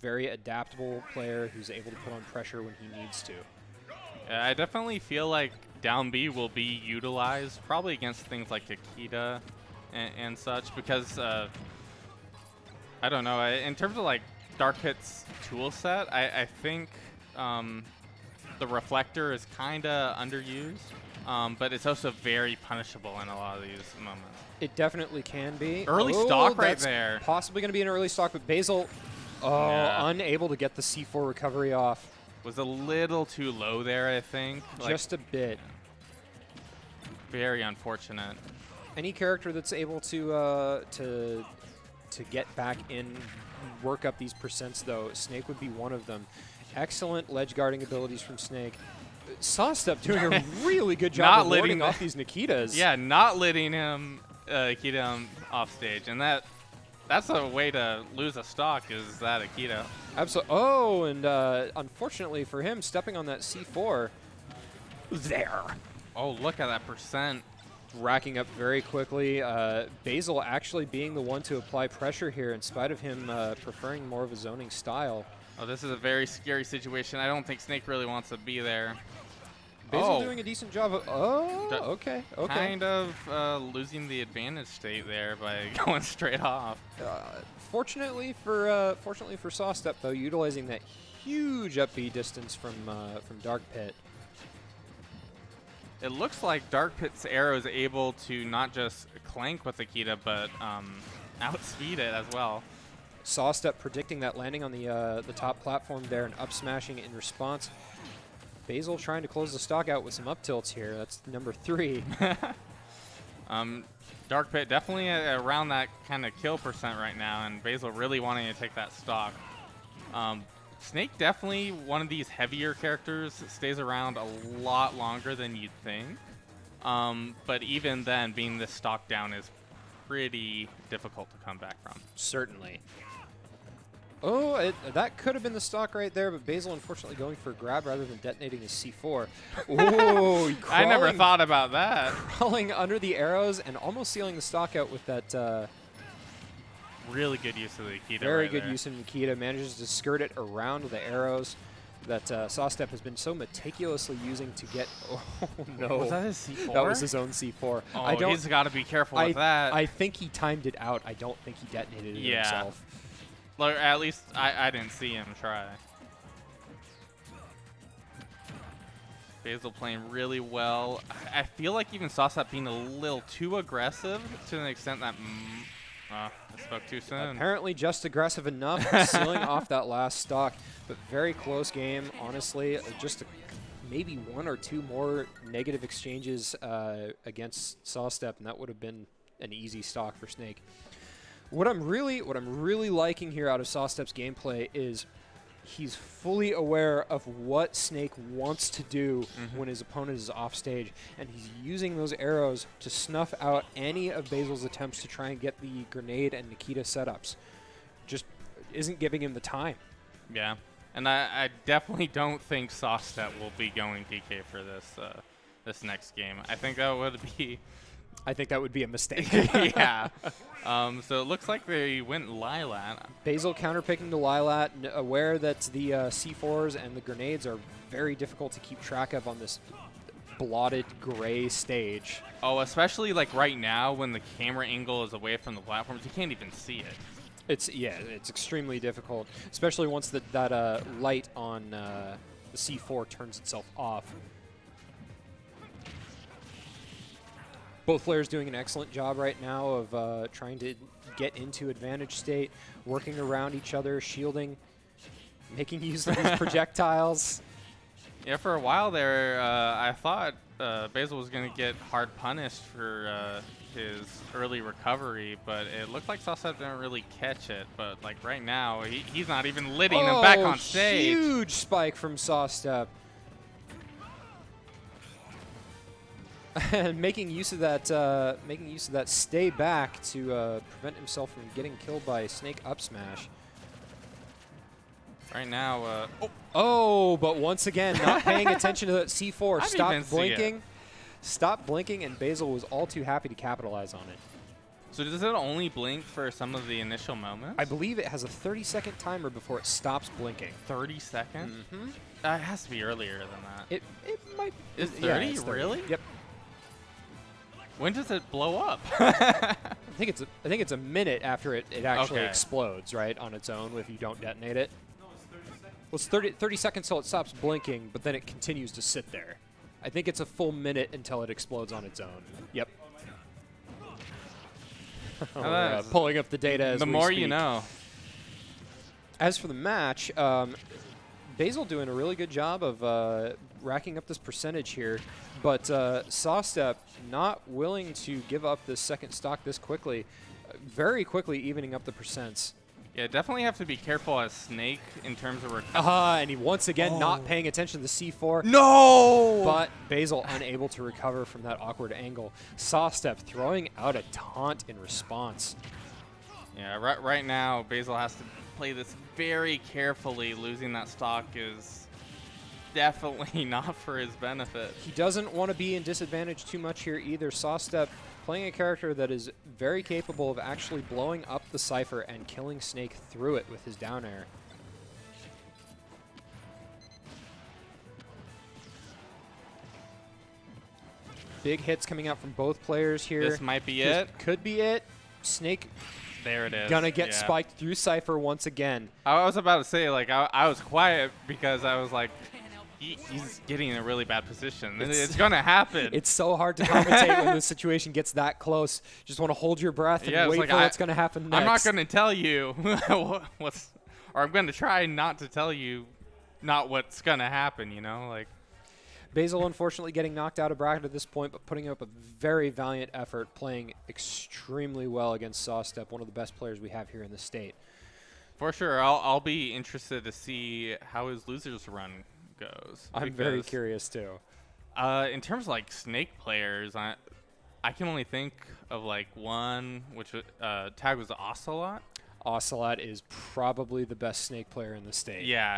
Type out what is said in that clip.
very adaptable player who's able to put on pressure when he needs to. Yeah, I definitely feel like down B will be utilized probably against things like Akita and such because I don't know. In terms of like Dark Pit's tool set, I think the Reflector is kind of underused, but it's also very punishable in a lot of these moments. It definitely can be. Early stock right there. Possibly going to be an early stock, but Basil, unable to get the C4 recovery off. Was a little too low there, I think. Just a bit. Very unfortunate. Any character that's able to get back in, work up these percents, though, Snake would be one of them. Excellent ledge guarding abilities from Snake. Sawstep doing a really good job of warding off these Nikitas. Yeah, not letting him Akita off stage, and that's a way to lose a stock, is that Akita. Absolutely. Oh, and unfortunately for him, stepping on that C4 there. Oh, look at that percent. Racking up very quickly. Basil actually being the one to apply pressure here in spite of him preferring more of a zoning style. Oh, this is a very scary situation. I don't think Snake really wants to be there. Basil doing a decent job of, okay. Kind of losing the advantage state there by going straight off. Fortunately for Sawstep, though, utilizing that huge up B distance from Dark Pit. It looks like Dark Pit's arrow is able to not just clank with Akita, but outspeed it as well. Sawstep predicting that landing on the top platform there and up smashing in response. Basil trying to close the stock out with some up tilts here. That's number 3. Dark Pit definitely around that kind of kill percent right now, and Basil really wanting to take that stock. Snake definitely one of these heavier characters, stays around a lot longer than you'd think. But even then, being this stock down is pretty difficult to come back from. Certainly. Oh, that could have been the stock right there, but Basil unfortunately going for a grab rather than detonating his C4. Oh, I never thought about that. Crawling under the arrows and almost sealing the stock out with that. Really good use of the Nikita. Very good use of Nikita. Manages to skirt it around the arrows that Sawstep has been so meticulously using to get. Oh no! Was that his C4? That was his own C4. Oh, he's got to be careful with that. I think he timed it out. I don't think he detonated it himself. Like, at least I didn't see him try. Basil playing really well. I feel like even Sawstep being a little too aggressive to an extent that I spoke too soon. Apparently just aggressive enough, sealing off that last stock, but very close game, honestly. Just maybe 1 or 2 more negative exchanges against Sawstep, and that would have been an easy stock for Snake. What I'm really liking here out of Sawstep's gameplay is he's fully aware of what Snake wants to do when his opponent is off stage, and he's using those arrows to snuff out any of Basil's attempts to try and get the grenade and Nikita setups. Just isn't giving him the time. Yeah, and I definitely don't think Sawstep will be going DK for this next game. I think that would be a mistake. Yeah. So it looks like they went Lilat. Basil counterpicking to Lilat, aware that the C4s and the grenades are very difficult to keep track of on this blotted gray stage. Oh, especially like right now when the camera angle is away from the platforms, you can't even see it. It's extremely difficult, especially once that light on the C4 turns itself off. Both players doing an excellent job right now of trying to get into advantage state, working around each other, shielding, making use of these projectiles. Yeah, for a while there, I thought Basil was going to get hard punished for his early recovery, but it looked like Sawstep didn't really catch it. But like right now, he's not even letting him back on stage. Huge spike from Sawstep. And making use of that stay back to prevent himself from getting killed by Snake up smash. Right now, but once again, not paying attention to that C4. Stop Stop blinking, and Basil was all too happy to capitalize on it. So does it only blink for some of the initial moments? I believe it has a 30-second timer before it stops blinking. 30 seconds? Mm-hmm. It has to be earlier than that. It might. Is Yeah, 30? it's 30. Really? Yep. When does it blow up? I think it's a minute after it actually Okay. explodes, right, on its own if you don't detonate it. Well, it's 30 seconds till it stops blinking, but then it continues to sit there. I think it's a full minute until it explodes on its own. Yep. We're, pulling up the data as the we more speak. you know. As for the match, Basil doing a really good job of racking up this percentage here, but Sawstep not willing to give up this second stock this quickly, very quickly evening up the percents. Yeah, definitely have to be careful as Snake in terms of recovery. And he once again not paying attention to the C4. No! But Basil unable to recover from that awkward angle. Sawstep throwing out a taunt in response. Yeah, right now, Basil has to play this very carefully. Losing that stock is definitely not for his benefit. He doesn't want to be in disadvantage too much here either. Sawstep playing a character that is very capable of actually blowing up the Cypher and killing Snake through it with his down air. Big hits coming out from both players here. This might be it. Could be it. Snake There it is. gonna get Yeah. spiked through Cypher once again. I was about to say, like, I was quiet because I was like, he's getting in a really bad position. It's going to happen. It's so hard to commentate when the situation gets that close. Just want to hold your breath and Yeah, it's wait like for what's going to happen next. I'm not going to tell you or I'm going to try not to tell you not what's going to happen, you know? Like, Basil unfortunately getting knocked out of bracket at this point, but putting up a very valiant effort, playing extremely well against Sawstep, one of the best players we have here in the state. for sure, I'll be interested to see how his losers run goes. I'm very curious too. In terms of like Snake players, I can only think of like one, which tag was Ocelot. Ocelot is probably the best Snake player in the state. Yeah,